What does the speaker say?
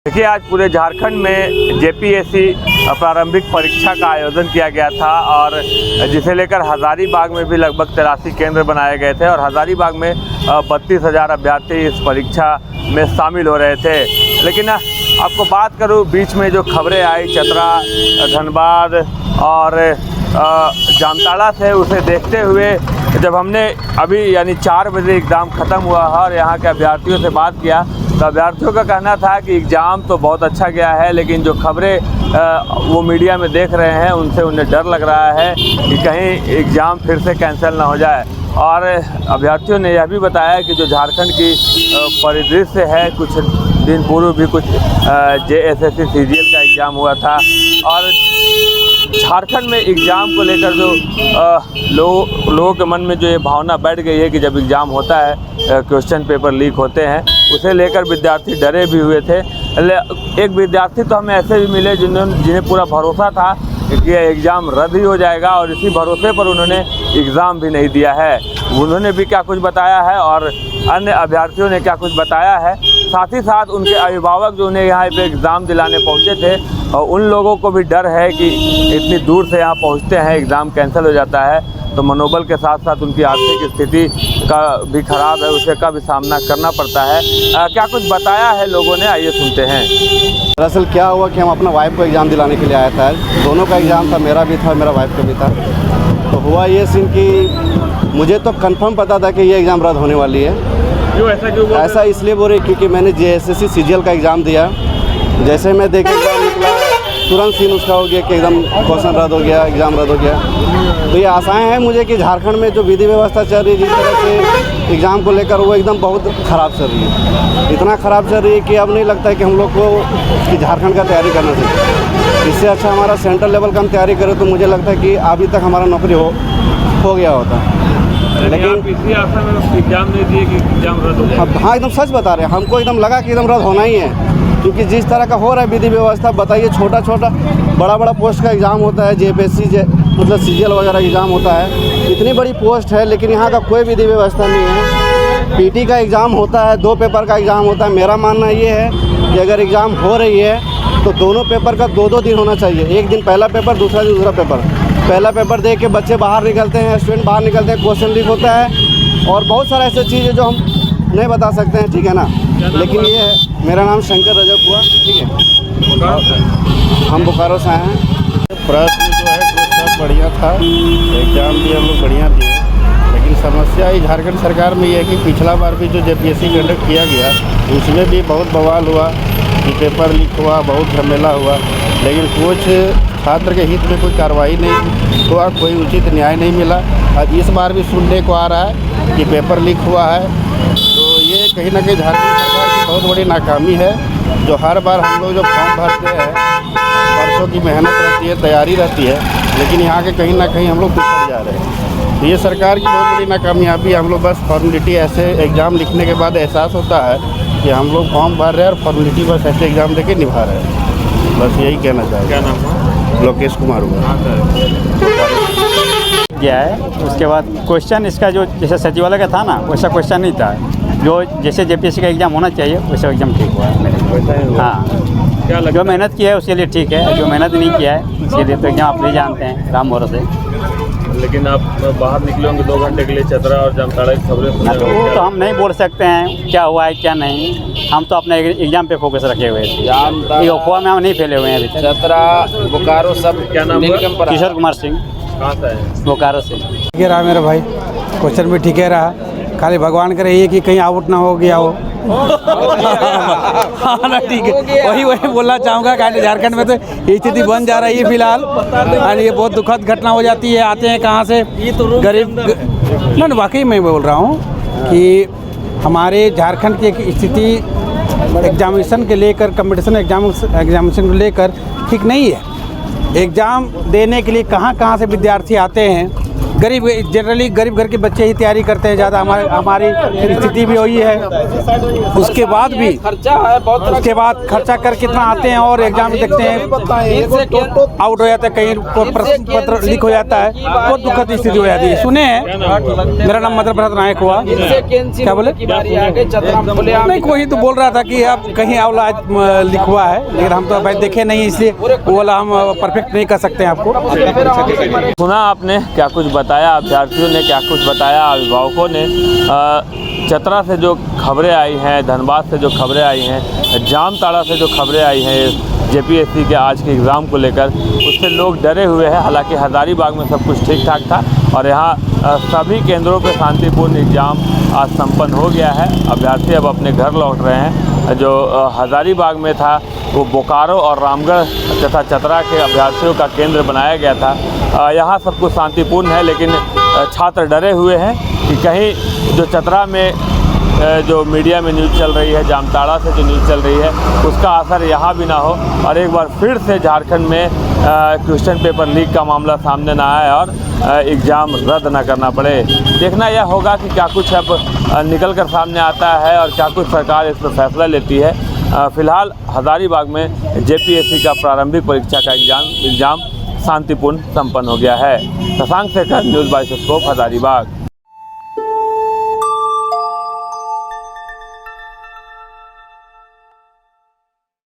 देखिए, आज पूरे झारखंड में जेपीएससी प्रारंभिक परीक्षा का आयोजन किया गया था और जिसे लेकर हज़ारीबाग में भी लगभग 83 केंद्र बनाए गए थे और हज़ारीबाग में 32,000 अभ्यर्थी इस परीक्षा में शामिल हो रहे थे। लेकिन आपको बात करूं, बीच में जो खबरें आई चतरा, धनबाद और जामताड़ा से, उसे देखते हुए जब हमने अभी यानी 4 बजे एग्ज़ाम ख़त्म हुआ और यहाँ के अभ्यर्थियों से बात किया तो अभ्यर्थियों का कहना था कि एग्ज़ाम तो बहुत अच्छा गया है, लेकिन जो खबरें वो मीडिया में देख रहे हैं उनसे उन्हें डर लग रहा है कि कहीं एग्ज़ाम फिर से कैंसिल ना हो जाए। और अभ्यर्थियों ने यह भी बताया कि जो झारखंड की परिदृश्य है, कुछ दिन पूर्व भी कुछ JSSC CGL का एग्ज़ाम हुआ था और झारखंड में एग्ज़ाम को लेकर जो लोगों के मन में जो ये भावना बैठ गई है कि जब एग्ज़ाम होता है, क्वेश्चन पेपर लीक होते हैं, उसे लेकर विद्यार्थी डरे भी हुए थे। एक विद्यार्थी तो हमें ऐसे भी मिले जिन्हें पूरा भरोसा था कि एग्ज़ाम रद्द ही हो जाएगा और इसी भरोसे पर उन्होंने एग्ज़ाम भी नहीं दिया है। उन्होंने भी क्या कुछ बताया है और अन्य अभ्यर्थियों ने क्या कुछ बताया है, साथ ही साथ उनके अभिभावक जो उन्हें यहाँ पे एग्ज़ाम दिलाने पहुँचे थे और उन लोगों को भी डर है कि इतनी दूर से यहाँ पहुँचते हैं, एग्ज़ाम कैंसिल हो जाता है तो मनोबल के साथ साथ उनकी आर्थिक स्थिति का भी ख़राब है, उसे का भी सामना करना पड़ता है। क्या कुछ बताया है लोगों ने, आइए सुनते हैं। दरअसल क्या हुआ कि हम अपना वाइफ को एग्ज़ाम दिलाने के लिए आया था। दोनों का एग्ज़ाम था, मेरा भी था, मेरा वाइफ का भी था। तो हुआ ये सीन कि मुझे तो कंफर्म पता था कि ये एग्ज़ाम रद्द होने वाली है। क्यों ऐसा इसलिए बोल रहे क्योंकि मैंने JSSC CGL का एग्ज़ाम दिया। जैसे मैं देखे एग्ज़ाम निकला, तुरंत सीन उसका हो गया कि एकदम क्वेश्चन रद्द हो गया, एग्ज़ाम रद्द हो गया। तो ये आशाएं हैं मुझे कि झारखंड में जो विधि व्यवस्था चल रही है, जिस तरह से एग्ज़ाम को लेकर, वो एकदम बहुत ख़राब चल रही है। इतना ख़राब चल रही है कि अब नहीं लगता है कि हम लोग को कि झारखंड का तैयारी करना चाहिए। इससे अच्छा हमारा सेंट्रल लेवल का हम तैयारी करें तो मुझे लगता है कि अभी तक हमारा नौकरी हो गया होता। लेकिन इसी आशा में एग्ज़ाम नहीं दिए कि एग्ज़ाम रद्द हो जाए। हाँ, एकदम सच बता रहे हैं। हमको एकदम लगा कि एकदम रद्द होना ही है, क्योंकि जिस तरह का हो रहा है विधि व्यवस्था, बताइए, छोटा बड़ा पोस्ट का एग्ज़ाम होता है, JPSC मतलब CGL वगैरह एग्ज़ाम होता है, इतनी बड़ी पोस्ट है, लेकिन यहाँ का कोई विधि व्यवस्था नहीं है। PT का एग्ज़ाम होता है, 2 पेपर का एग्ज़ाम होता है। मेरा मानना ये है कि अगर एग्ज़ाम हो रही है तो दोनों पेपर का 2-2 दिन होना चाहिए। एक दिन पहला पेपर, दूसरा दिन दूसरा पेपर। पहला पेपर दे के बच्चे बाहर निकलते हैं, स्टूडेंट बाहर निकलते हैं, क्वेश्चन लीक होता है और बहुत सारा ऐसी चीज़ें जो हम नहीं बता सकते हैं, ठीक है ना। लेकिन ये है, मेरा नाम शंकर रजक हुआ, ठीक है। हम बोकारो से आए हैं। प्रश्न जो है सब बढ़िया था, एग्ज़ाम भी हम लोग बढ़िया दिए, लेकिन समस्या ही झारखंड सरकार में ये है कि पिछला बार भी जो JPSC कंडक्ट किया गया उसमें भी बहुत बवाल हुआ कि पेपर लीक हुआ, बहुत झमेला हुआ, लेकिन कुछ छात्र के हित में कोई कार्रवाई नहीं हुआ, कोई उचित न्याय नहीं मिला। और इस बार भी सुनने को आ रहा है कि पेपर लीक हुआ है, तो ये कहीं ना कहीं झारखंड सरकार की बहुत बड़ी नाकामी है। जो हर बार हम लोग जो फॉर्म भरते हैं, वर्षों की मेहनत रहती है, तैयारी रहती है, लेकिन यहाँ के कहीं ना कहीं हम लोग पिछड़ जा रहे हैं। तो ये सरकार की बहुत बड़ी नाकामयाबी। हम लोग बस फॉर्मेलिटी, ऐसे एग्ज़ाम लिखने के बाद एहसास होता है कि हम लोग फॉर्म भर रहे हैं और फॉर्मेलिटी बस ऐसे एग्ज़ाम देके निभा रहे हैं। बस यही कहना चाहिए। क्या नाम है? लोकेश कुमार हुआ गया है। उसके बाद क्वेश्चन इसका जो जैसे सचिवालय का था ना, वैसा क्वेश्चन नहीं था। जो जैसे JPSC का एग्ज़ाम होना चाहिए वैसा एग्ज़ाम ठीक हुआ है मेरे। हाँ, क्या लगता जो मेहनत की है उसके लिए ठीक है, जो मेहनत नहीं किया है उसके लिए तो एग्ज़ाम आप नहीं जानते हैं, राम भरोसे। लेकिन आप बाहर निकले होंगे 2 घंटे के लिए, चतरा और जामताड़ा की खबरें सुन रहे वो होंगे। तो हम नहीं बोल सकते हैं क्या हुआ है क्या नहीं। हम तो अपने एग्ज़ाम पे फोकस रखे हुए थे, ये अफवाह में हम नहीं फैले हुए हैं अभी तक। चतरा, बोकारो सब। क्या नाम है? किशोर कुमार सिंह, कहाँ से है? बोकारो से। ठीक रहा मेरा भाई, क्वेश्चन भी ठीक है रहा। खाली भगवान करे ये कि कहीं आउट ना हो गया हो। हाँ ना, ठीक है, वही बोलना चाहूँगा। कि झारखंड में तो ये स्थिति बन जा रही है फिलहाल, और ये बहुत दुखद घटना हो जाती है। आते हैं कहाँ से, गरीब ना, वाकई मैं बोल रहा हूँ कि हमारे झारखंड की एक स्थिति एग्जामिनेशन के लेकर, कंपटीशन एग्जामिनेशन को लेकर ठीक नहीं है। एग्ज़ाम देने के लिए कहाँ से विद्यार्थी आते हैं, गरीब जनरली गरीब घर के बच्चे ही तैयारी करते हैं ज़्यादा, हमारी स्थिति भी वही है। उसके बाद भी उसके बाद खर्चा कर कितना आते हैं और एग्जाम देखते हैं आउट हो जाता है, कहीं प्रश्न पत्र लीक हो जाता है, बहुत दुखद स्थिति हो जाती है। सुने हैं, मेरा नाम मदन प्रसाद नायक हुआ। क्या बोले? नहीं, कोई तो बोल रहा था कि अब कहीं अवला लिख हुआ है, लेकिन हम तो भाई देखे नहीं, इसलिए वो वाला हम परफेक्ट नहीं कर सकते हैं आपको। सुना आपने क्या कुछ बताया अभ्यर्थियों ने, क्या कुछ बताया अभिभावकों ने। चतरा से जो खबरें आई हैं, धनबाद से जो खबरें आई हैं, जामताड़ा से जो खबरें आई हैं जेपीएससी के आज के एग्ज़ाम को लेकर, उससे लोग डरे हुए हैं। हालांकि हज़ारीबाग में सब कुछ ठीक ठाक था और यहाँ सभी केंद्रों पर शांतिपूर्ण एग्ज़ाम आज संपन्न हो गया है। अभ्यर्थी अब अपने घर लौट रहे हैं। जो हज़ारीबाग में था वो बोकारो और रामगढ़ तथा चतरा के अभ्यर्थियों का केंद्र बनाया गया था। यहाँ सब कुछ शांतिपूर्ण है, लेकिन छात्र डरे हुए हैं कि कहीं जो चतरा में जो मीडिया में न्यूज़ चल रही है, जामताड़ा से जो न्यूज़ चल रही है, उसका असर यहाँ भी ना हो और एक बार फिर से झारखंड में क्वेश्चन पेपर लीक का मामला सामने ना आए और एग्ज़ाम रद्द ना करना पड़े। देखना यह होगा कि क्या कुछ अब निकल कर सामने आता है और क्या कुछ सरकार इस पर फैसला लेती है। फ़िलहाल हज़ारीबाग में जेपीएससी का प्रारंभिक परीक्षा का एग्ज़ाम शांतिपूर्ण संपन्न हो गया है। Shashank Shekhar, news bye scope, Hazaribagh.